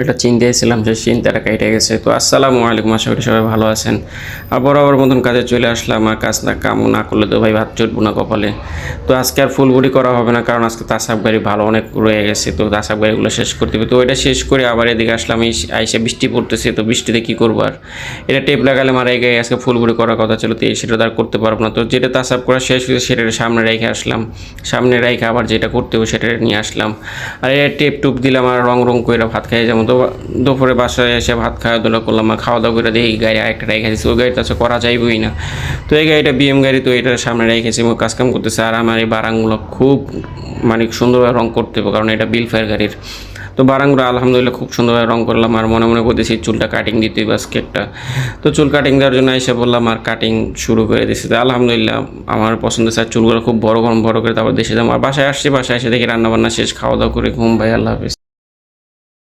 এটা চিন্তাইছিলাম যে চিন্তাটা কেটে গেছে। তো আসসালামু আলাইকুম, আশা করি সবাই ভালো আছেন। আর বরাবর মতন কাজে চলে আসলাম। আর কাজ না কাম না করলে তো ভাই ভাত জুটবো না কপালে। তো আজকে আর ফুল বডি করা হবে না, কারণ আজকে তাসাব গাড়ি ভালো অনেক রয়ে গেছে। তো তাসাব গাড়িগুলো শেষ করতে হবে। তো এটা শেষ করে আবার এদিকে আসলাম, আইসে বৃষ্টি পড়তেছে। তো বৃষ্টিতে কী করবো আর, এটা টেপ লাগালে মারা গায়ে আজকে ফুল বডি করার কথা ছিল, তো সেটা তো আর করতে পারবো না। তো যেটা তাসাব করা শেষ হয়েছে সেটা সামনে রেখে আসলাম, সামনে রেখে আবার যেটা করতে হবে সেটা নিয়ে আসলাম। আর এটা টেপ টুপ দিলাম আর রং করে ভাত খাই যেমন। তো দুপুরে বাসায় এসে ভাত খাওয়া দাওয়া করলাম, আর খাওয়া দাওয়া করে দেখি গাড়ি আরেকটা রেখে দিচ্ছি। ওই গাড়িটা আছে করা যাইবই না। তো এই গাড়িটা বিএম গাড়ি, তো এটার সামনে রেখেছি এবং কাজকাম করতেছে। আর আমার এই বারাংগুলো খুব মানে সুন্দরভাবে রং করতে হবে, কারণ এটা বিলফায়ার গাড়ির। তো বারাংগুলো আলহামদুলিল্লাহ খুব সুন্দরভাবে রং করলাম। আর মনে মনে করতেছি চুলটা কাটিং দিতে বাস কেকটা। তো চুল কাটিং দেওয়ার জন্য এসে বললাম আর কাটিং শুরু করে দিচ্ছি। তো আলহামদুলিল্লাহ আমার পছন্দ স্যার, চুলগুলো খুব বড় করে তারপর দেশে যাবো। আর বাসায় আসছি, বাসায় এসে দেখি রান্নাবান্না শেষ, খাওয়া দাওয়া করে ঘুম। ভাই আল্লাহ হাফিজ।